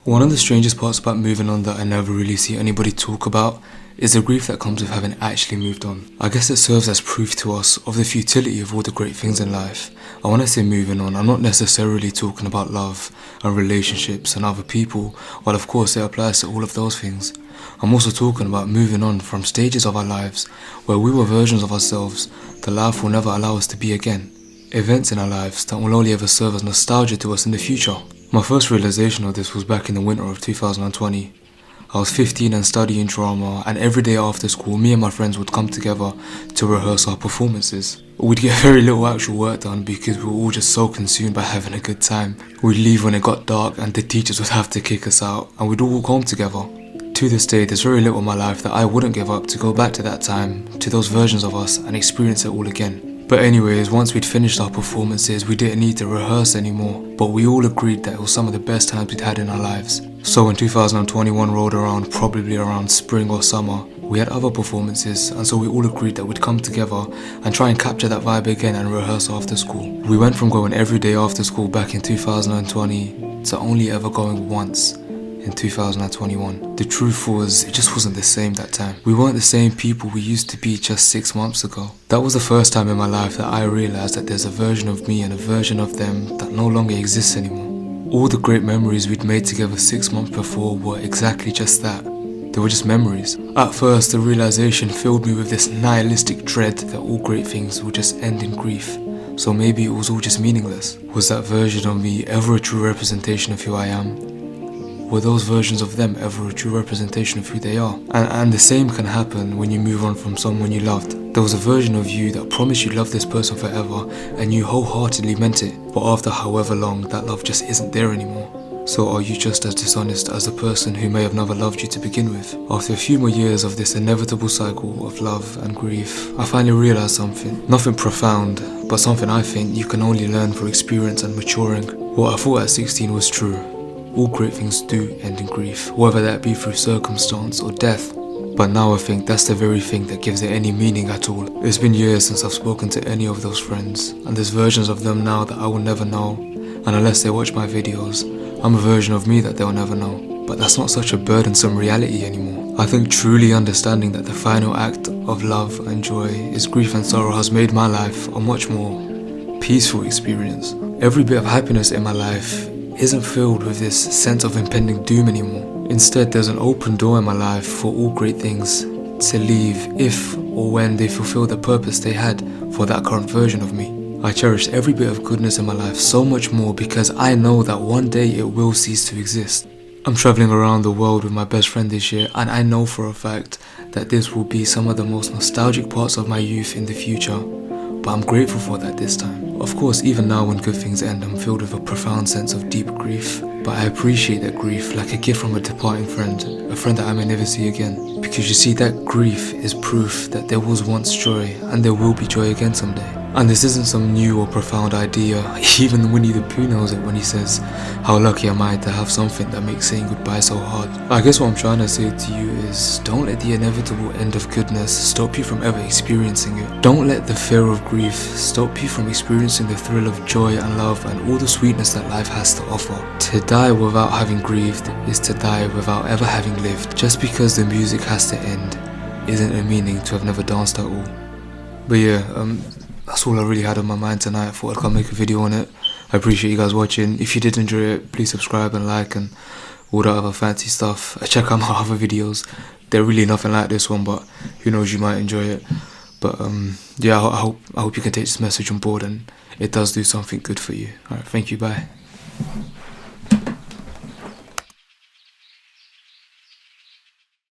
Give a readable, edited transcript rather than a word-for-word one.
One of the strangest parts about moving on that I never really see anybody talk about is the grief that comes with having actually moved on. I guess it serves as proof to us of the futility of all the great things in life. And when I say moving on, I'm not necessarily talking about love and relationships and other people, while of course it applies to all of those things. I'm also talking about moving on from stages of our lives where we were versions of ourselves that life will never allow us to be again. Events in our lives that will only ever serve as nostalgia to us in the future. My first realization of this was back in the winter of 2020. I was 15 and studying drama, and every day after school me and my friends would come together to rehearse our performances. We'd get very little actual work done because we were all just so consumed by having a good time. We'd leave when it got dark and the teachers would have to kick us out, and we'd all walk home together. To this day, there's very little in my life that I wouldn't give up to go back to that time, to those versions of us, and experience it all again. But anyways, once we'd finished our performances, we didn't need to rehearse anymore, but we all agreed that it was some of the best times we'd had in our lives. So when 2021 rolled around, probably around spring or summer, we had other performances, and so we all agreed that we'd come together and try and capture that vibe again and rehearse after school. We went from going every day after school back in 2020 to only ever going once in 2021. The truth was, it just wasn't the same that time. We weren't the same people we used to be just 6 months ago. That was the first time in my life that I realized that there's a version of me and a version of them that no longer exists anymore. All the great memories we'd made together 6 months before were exactly just that. They were just memories. At first, the realization filled me with this nihilistic dread that all great things would just end in grief. So maybe it was all just meaningless. Was that version of me ever a true representation of who I am? Were those versions of them ever a true representation of who they are? And the same can happen when you move on from someone you loved. There was a version of you that promised you'd love this person forever and you wholeheartedly meant it, but after however long, that love just isn't there anymore. So are you just as dishonest as the person who may have never loved you to begin with? After a few more years of this inevitable cycle of love and grief, I finally realized something. Nothing profound, but something I think you can only learn through experience and maturing. What I thought at 16 was true. All great things do end in grief, whether that be through circumstance or death. But now I think that's the very thing that gives it any meaning at all. It's been years since I've spoken to any of those friends, and there's versions of them now that I will never know, and unless they watch my videos, I'm a version of me that they'll never know. But that's not such a burdensome reality anymore. I think truly understanding that the final act of love and joy is grief and sorrow has made my life a much more peaceful experience. Every bit of happiness in my life isn't filled with this sense of impending doom anymore. Instead, there's an open door in my life for all great things to leave if or when they fulfill the purpose they had for that current version of me. I cherish every bit of goodness in my life so much more because I know that one day it will cease to exist. I'm traveling around the world with my best friend this year, and I know for a fact that this will be some of the most nostalgic parts of my youth in the future, but I'm grateful for that this time. Of course, even now when good things end, I'm filled with a profound sense of deep grief, but I appreciate that grief like a gift from a departing friend, a friend that I may never see again. Because you see, that grief is proof that there was once joy, and there will be joy again someday. And this isn't some new or profound idea. Even Winnie the Pooh knows it when he says, "How lucky am I to have something that makes saying goodbye so hard." I guess what I'm trying to say to you is, don't let the inevitable end of goodness stop you from ever experiencing it. Don't let the fear of grief stop you from experiencing the thrill of joy and love and all the sweetness that life has to offer. To die without having grieved is to die without ever having lived. Just because the music has to end isn't a meaning to have never danced at all. But yeah, that's all I really had on my mind tonight. I thought I'd come make a video on it. I appreciate you guys watching. If you did enjoy it, please subscribe and like and all that other fancy stuff. Check out my other videos. They're really nothing like this one, but who knows, you might enjoy it. But yeah, I hope you can take this message on board and it does do something good for you. Alright, thank you, bye.